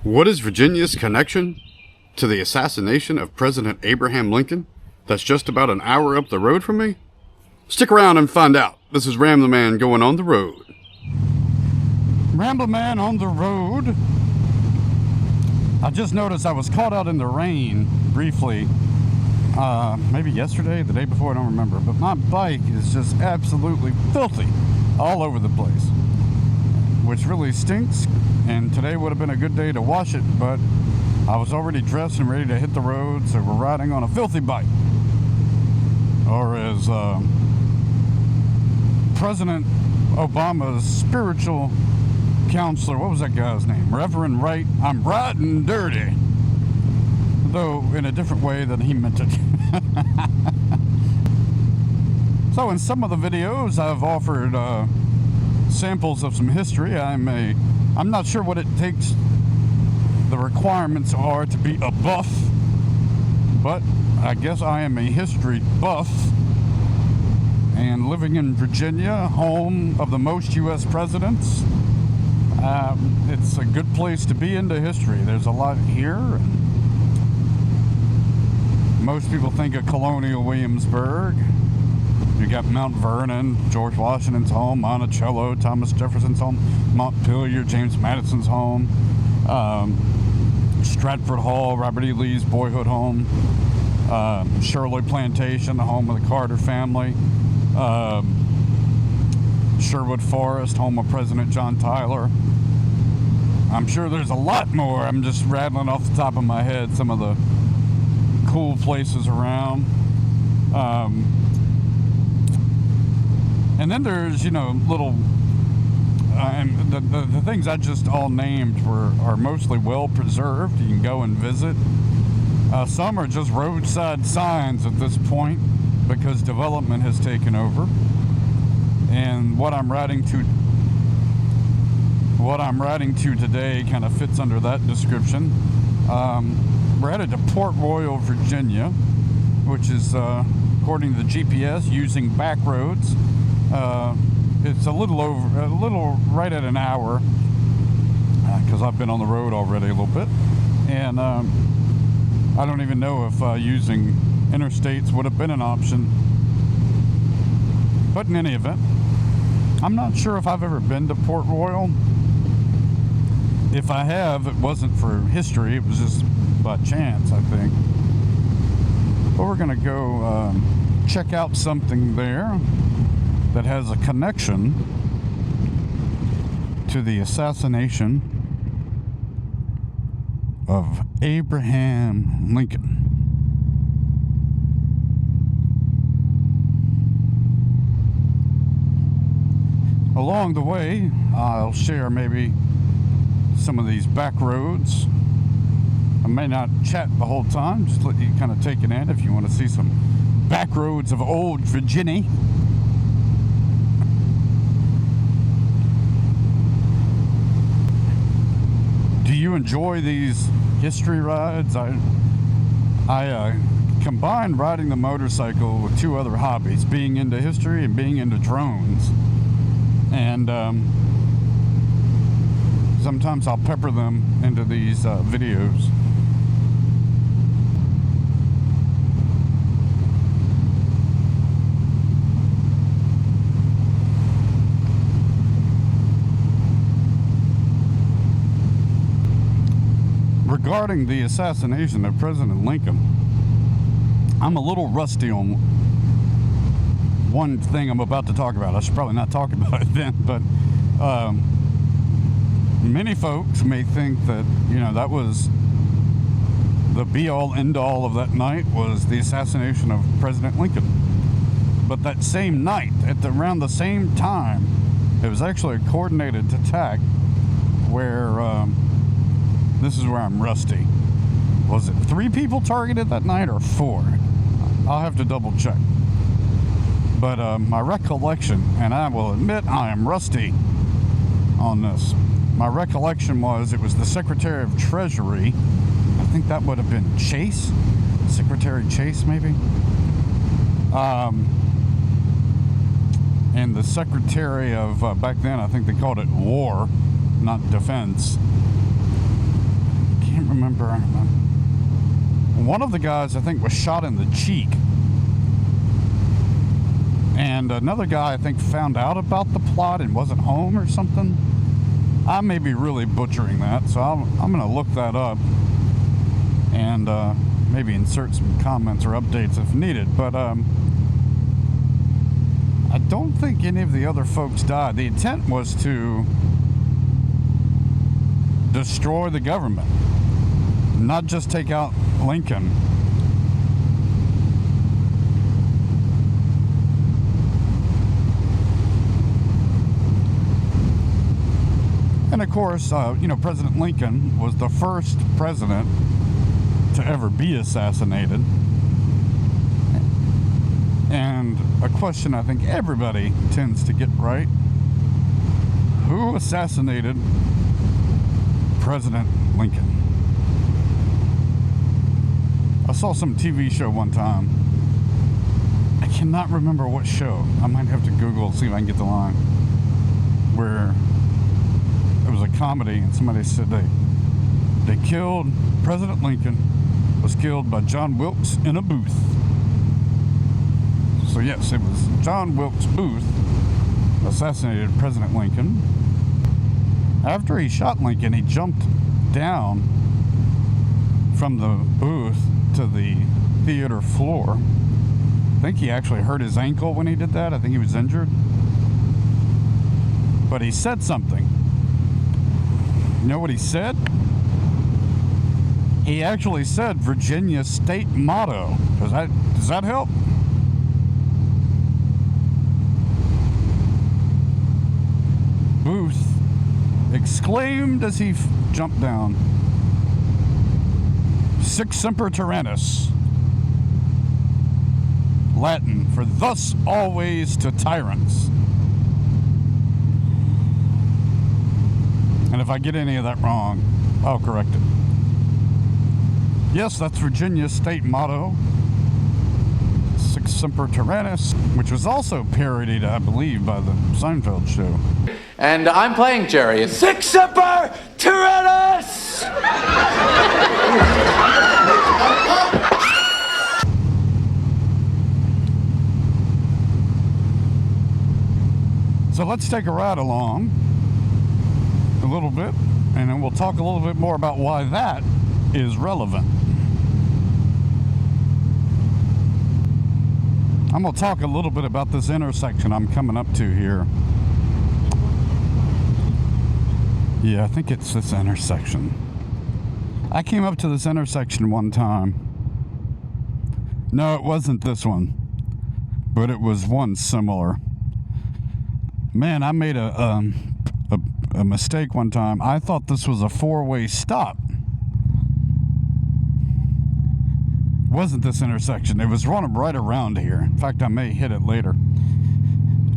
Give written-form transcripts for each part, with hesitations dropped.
What is Virginia's connection to the assassination of President Abraham Lincoln that's just about an hour up the road from me? Stick around and find out. This is Ram the Man going on the road. Ramble Man on the road. I just noticed I was caught out in the rain briefly. Maybe yesterday, the day before, I don't remember. But my bike is just absolutely filthy all over the place, which really stinks. And today would have been a good day to wash it, but I was already dressed and ready to hit the road, so we're riding on a filthy bike. Or as President Obama's spiritual counselor, what was that guy's name? Reverend Wright, I'm riding dirty. Though in a different way than he meant it. So in some of the videos I've offered samples of some history. I'm not sure what it takes, the requirements are to be a buff, but I guess I am a history buff. And living in Virginia, home of the most U.S. presidents, it's a good place to be into history. There's a lot here. Most people think of colonial Williamsburg. You got Mount Vernon, George Washington's home, Monticello, Thomas Jefferson's home, Montpelier, James Madison's home, Stratford Hall, Robert E. Lee's boyhood home, Shirley Plantation, the home of the Carter family, Sherwood Forest, home of President John Tyler. I'm sure there's a lot more. I'm just rattling off the top of my head some of the cool places around. And then there's, little, and the things I just all named are mostly well preserved. You can go and visit. Some are just roadside signs at this point because development has taken over. And what I'm riding to today kind of fits under that description. We're headed to Port Royal, Virginia, which is, according to the GPS, using back roads. It's a little right at an hour, because I've been on the road already a little bit, and I don't even know if using interstates would have been an option. But in any event, I'm not sure if I've ever been to Port Royal. If I have, it wasn't for history, it was just by chance, I think. But we're gonna go check out something there that has a connection to the assassination of Abraham Lincoln. Along the way, I'll share maybe some of these back roads. I may not chat the whole time, just let you kind of take it in if you want to see some back roads of old Virginia. Do you enjoy these history rides? I combined riding the motorcycle with two other hobbies, being into history and being into drones. And sometimes I'll pepper them into these videos. Regarding the assassination of President Lincoln, I'm a little rusty on one thing I'm about to talk about. I should probably not talk about it then, but many folks may think that, that was the be-all, end-all of that night was the assassination of President Lincoln. But that same night, around the same time, it was actually a coordinated attack where, this is where I'm rusty. Was it 3 people targeted that night or 4? I'll have to double check. But my recollection, and I will admit I am rusty on this. My recollection was it was the Secretary of Treasury. I think that would have been Chase. Secretary Chase, maybe. And the Secretary of, back then I think they called it War, not Defense. can't remember. One of the guys, I think, was shot in the cheek. And another guy, I think, found out about the plot and wasn't home or something. I may be really butchering that, so I'm going to look that up and maybe insert some comments or updates if needed. But I don't think any of the other folks died. The intent was to destroy the government, not just take out Lincoln. And of course, President Lincoln was the first president to ever be assassinated. And a question I think everybody tends to get right: who assassinated President Lincoln? I saw some TV show one time. I cannot remember what show. I might have to Google and see if I can get the line. Where it was a comedy, and somebody said they killed President Lincoln, was killed by John Wilkes in a booth. So yes, it was John Wilkes Booth assassinated President Lincoln. After he shot Lincoln, he jumped down from the booth to the theater floor. I think he actually hurt his ankle when he did that. I think he was injured. But he said something. You know what he said? He actually said Virginia state motto. Does that help? Booth exclaimed as he jumped down, "Sic semper tyrannis," Latin for "thus always to tyrants." And if I get any of that wrong, I'll correct it. Yes, that's Virginia's state motto, "Sic semper tyrannis," which was also parodied, I believe, by the Seinfeld show. And I'm playing Jerry. Sic semper tyrannis! So let's take a ride along a little bit, and then we'll talk a little bit more about why that is relevant. I'm going to talk a little bit about this intersection I'm coming up to here. Yeah, I think it's this intersection. I came up to this intersection one time. No, it wasn't this one, but it was one similar. Man, I made a mistake one time. I thought this was a four-way stop. It wasn't this intersection. It was running right around here. In fact, I may hit it later.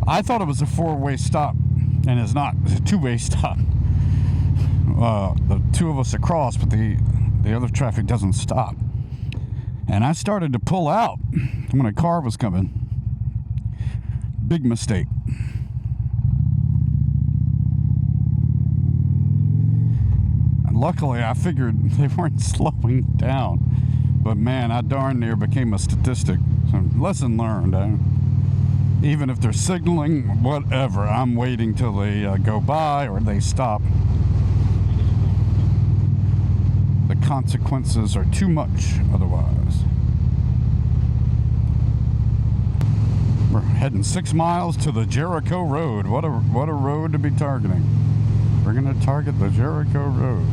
I thought it was a four-way stop, and it's not. It's a two-way stop. The two of us across, but the other traffic doesn't stop. And I started to pull out when a car was coming. Big mistake. And luckily, I figured they weren't slowing down. But man, I darn near became a statistic. So lesson learned. Even if they're signaling, whatever, I'm waiting till they go by or they stop. The consequences are too much otherwise. We're heading 6 miles to the Jericho Road. What a road to be targeting. We're going to target the Jericho Road.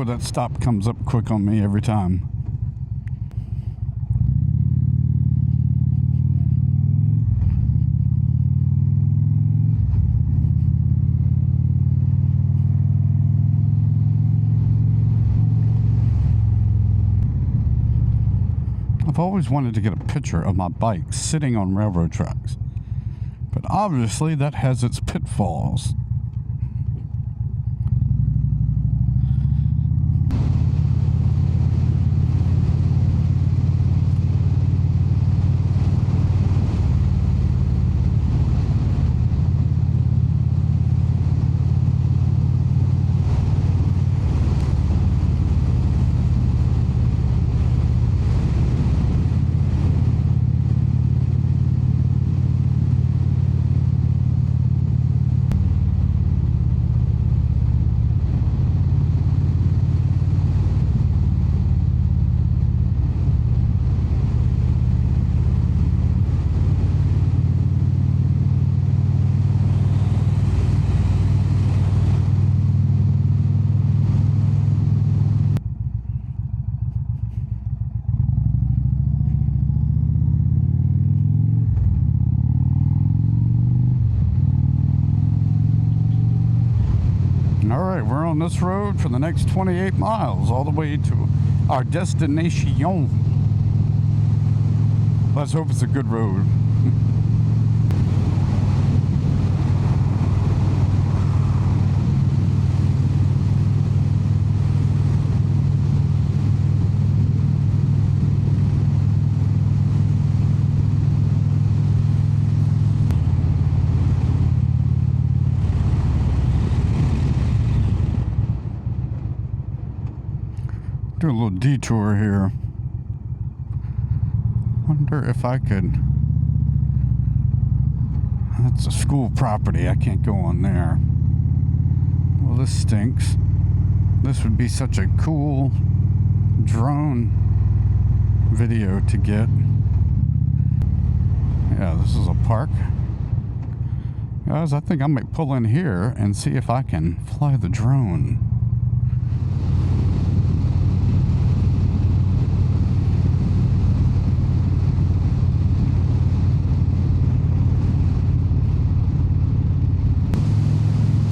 That stop comes up quick on me every time. I've always wanted to get a picture of my bike sitting on railroad tracks. But obviously that has its pitfalls. Alright, we're on this road for the next 28 miles, all the way to our destination. Let's hope it's a good road. Do a little detour here. Wonder if I could. That's a school property. I can't go on there. Well, this stinks. This would be such a cool drone video to get. Yeah, this is a park. Guys, I think I might pull in here and see if I can fly the drone.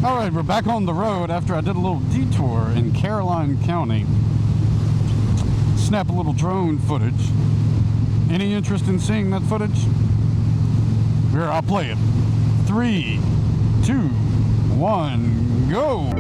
Alright, we're back on the road after I did a little detour in Caroline County. Snap a little drone footage. Any interest in seeing that footage? Here, I'll play it. 3, 2, 1, go!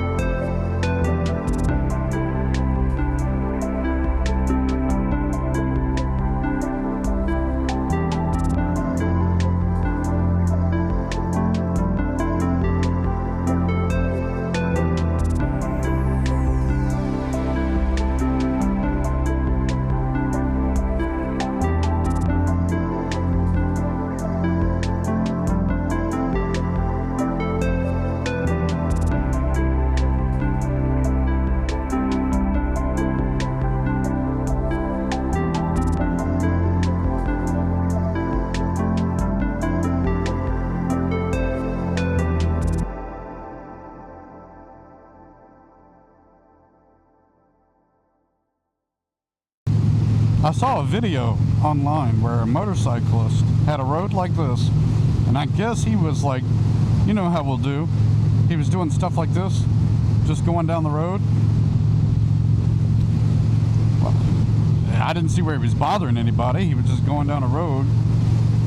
I saw a video online where a motorcyclist had a road like this, and I guess he was like, you know how we'll do. He was doing stuff like this, just going down the road. Well, I didn't see where he was bothering anybody. He was just going down a road,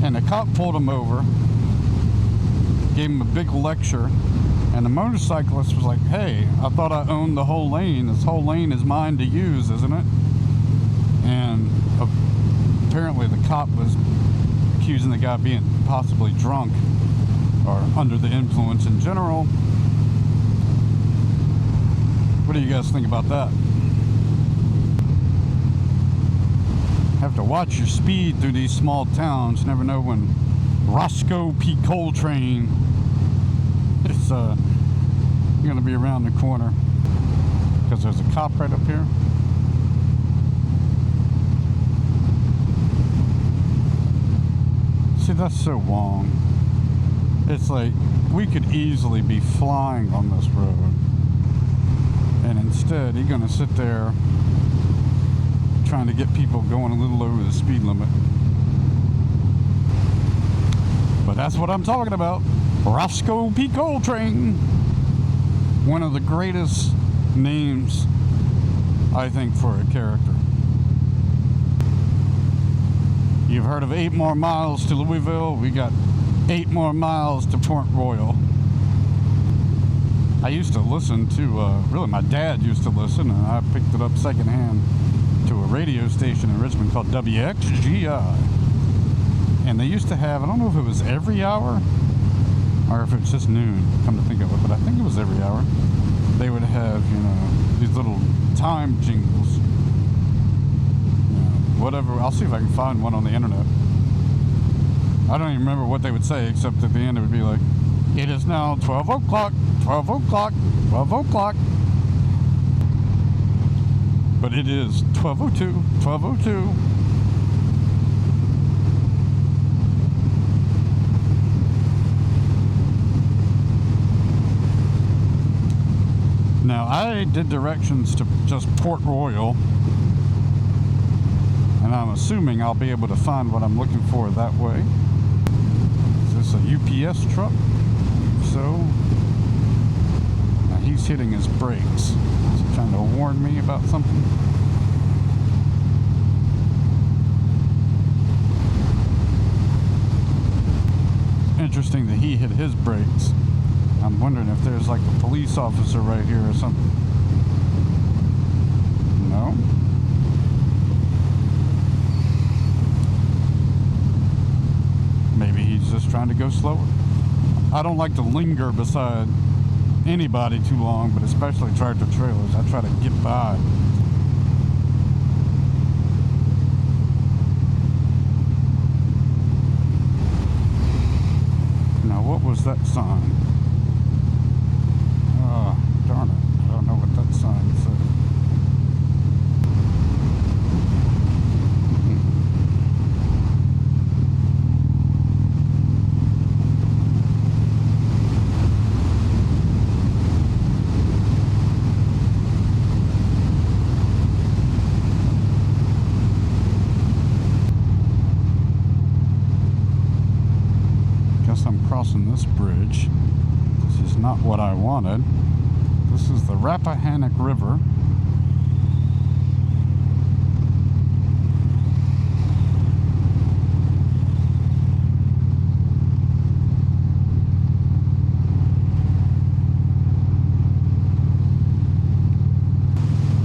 and the cop pulled him over, gave him a big lecture, and the motorcyclist was like, hey, I thought I owned the whole lane. This whole lane is mine to use, isn't it? And apparently the cop was accusing the guy of being possibly drunk or under the influence in general. What do you guys think about that? Have to watch your speed through these small towns. Never know when Roscoe P. Coltrane is gonna be around the corner, because there's a cop right up here. See, that's so wrong. It's like we could easily be flying on this road, and instead he's gonna sit there trying to get people going a little over the speed limit. But that's what I'm talking about. Roscoe P. Coltrane. One of the greatest names, I think, for a character. You've heard of 8 more miles to Louisville. We got 8 more miles to Port Royal. I used to listen to, really my dad used to listen, and I picked it up secondhand to a radio station in Richmond called WXGI. And they used to have, I don't know if it was every hour or if it's just noon, come to think of it, but I think it was every hour. They would have, you know, these little time jingles. Whatever, I'll see if I can find one on the internet. I don't even remember what they would say, except at the end it would be like, it is now 12 o'clock, 12 o'clock, 12 o'clock. But it is 12:02, 12:02. Now, I did directions to just Port Royal, and I'm assuming I'll be able to find what I'm looking for that way. Is this a UPS truck? So, now he's hitting his brakes. Is he trying to warn me about something? Interesting that he hit his brakes. I'm wondering if there's like a police officer right here or something. No? Maybe he's just trying to go slower. I don't like to linger beside anybody too long, but especially tractor trailers. I try to get by. Now, what was that sign? Oh, darn it. I don't know what that sign said. Crossing this bridge. This is not what I wanted. This is the Rappahannock River.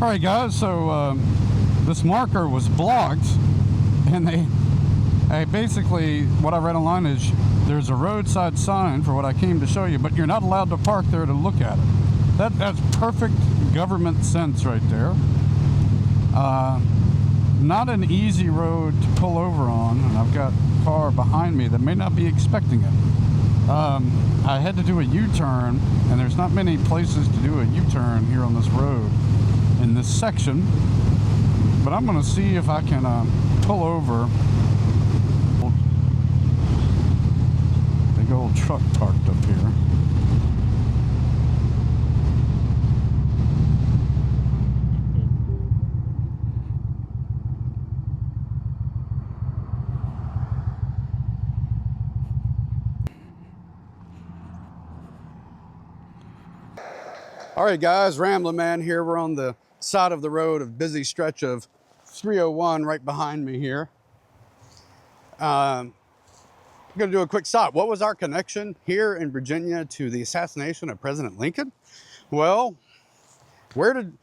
Alright guys, so this marker was blocked, and they basically, what I read online is there's a roadside sign for what I came to show you, but you're not allowed to park there to look at it. That's perfect government sense right there. Not an easy road to pull over on, and I've got a car behind me that may not be expecting it. I had to do a U-turn, and there's not many places to do a U-turn here on this road in this section, but I'm going to see if I can pull over. Big old truck parked up here. All right, guys, Ramblin' Man here. We're on the side of the road, a busy stretch of 301 right behind me here. I'm going to do a quick stop. What was our connection here in Virginia to the assassination of President Lincoln? Well, where did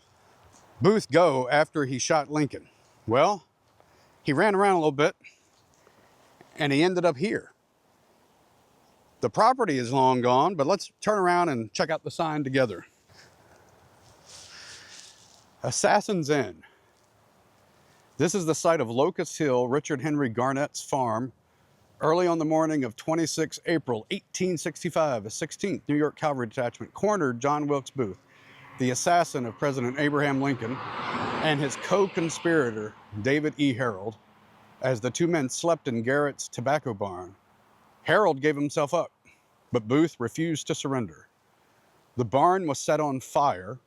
Booth go after he shot Lincoln? Well, he ran around a little bit and he ended up here. The property is long gone, but let's turn around and check out the sign together. Assassin's Inn. This is the site of Locust Hill, Richard Henry Garnett's farm. Early on the morning of 26 April 1865, a 16th New York Cavalry Detachment cornered John Wilkes Booth, the assassin of President Abraham Lincoln, and his co-conspirator, David E. Harold, as the two men slept in Garrett's tobacco barn. Harold gave himself up, but Booth refused to surrender. The barn was set on fire,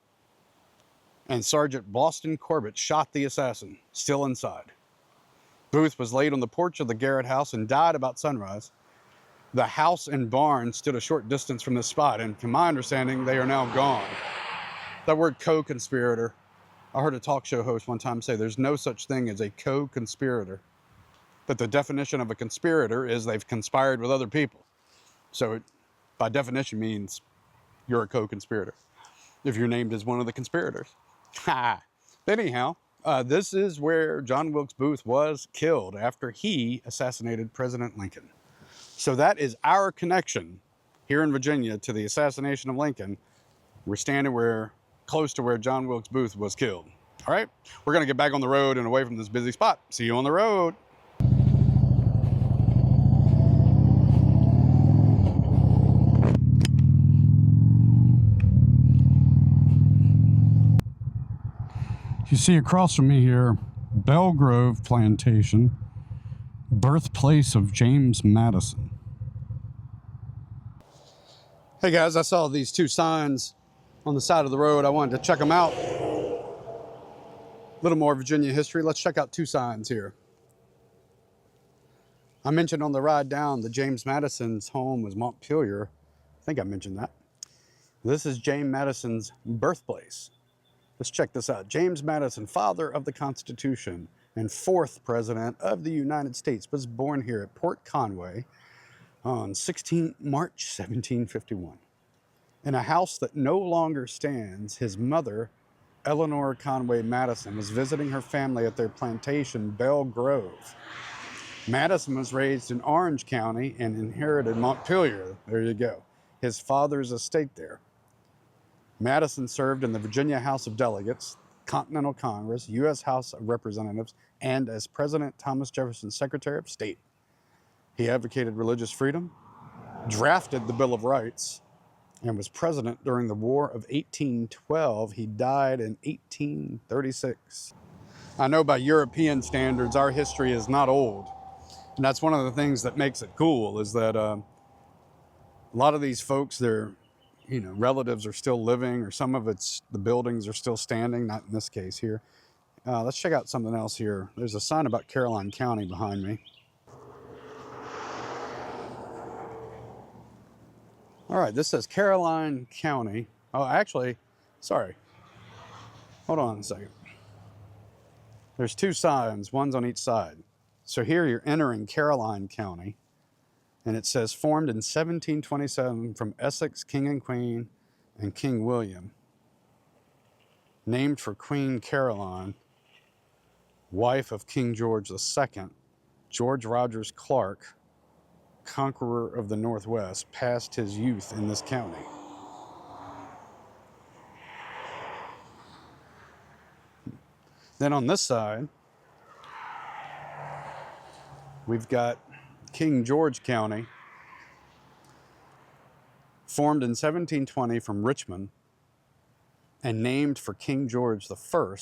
and Sergeant Boston Corbett shot the assassin, still inside. Booth was laid on the porch of the Garrett house and died about sunrise. The house and barn stood a short distance from this spot, and to my understanding, they are now gone. That word co-conspirator, I heard a talk show host one time say there's no such thing as a co-conspirator. that the definition of a conspirator is they've conspired with other people. So it, by definition, means you're a co-conspirator if you're named as one of the conspirators. Ha! Anyhow, this is where John Wilkes Booth was killed after he assassinated President Lincoln. So that is our connection here in Virginia to the assassination of Lincoln. We're standing close to where John Wilkes Booth was killed. All right, we're gonna get back on the road and away from this busy spot. See you on the road. You see across from me here, Belgrove Plantation, birthplace of James Madison. Hey guys, I saw these two signs on the side of the road. I wanted to check them out. A little more Virginia history. Let's check out two signs here. I mentioned on the ride down that James Madison's home was Montpelier. I think I mentioned that. This is James Madison's birthplace. Let's check this out. James Madison, father of the Constitution and fourth president of the United States, was born here at Port Conway on March 1751. In a house that no longer stands, his mother, Eleanor Conway Madison, was visiting her family at their plantation, Belle Grove. Madison was raised in Orange County and inherited Montpelier. There you go. His father's estate there. Madison served in the Virginia House of Delegates, Continental Congress, U.S. House of Representatives, and as President Thomas Jefferson's Secretary of State. He advocated religious freedom, drafted the Bill of Rights, and was president during the War of 1812. He died in 1836. I know by European standards, our history is not old. And that's one of the things that makes it cool, is that a lot of these folks, their relatives are still living, or some of the buildings are still standing, not in this case here. Let's check out something else here. There's a sign about Caroline County behind me. All right, this says Caroline County. Oh, actually, sorry. Hold on a second. There's two signs, one's on each side. So here you're entering Caroline County, and it says formed in 1727 from Essex, King and Queen, and King William. Named for Queen Caroline, wife of King George II, George Rogers Clark, conqueror of the Northwest, passed his youth in this county. Then on this side, we've got King George County, formed in 1720 from Richmond and named for King George I.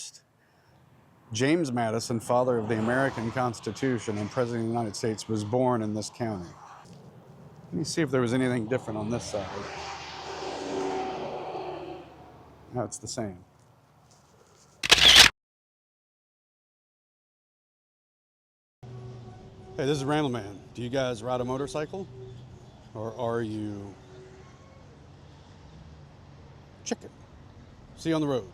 James Madison, father of the American Constitution and President of the United States, was born in this county. Let me see if there was anything different on this side. No, it's the same. Hey, this is Randall Man. Do you guys ride a motorcycle? Or are you chicken? See you on the road.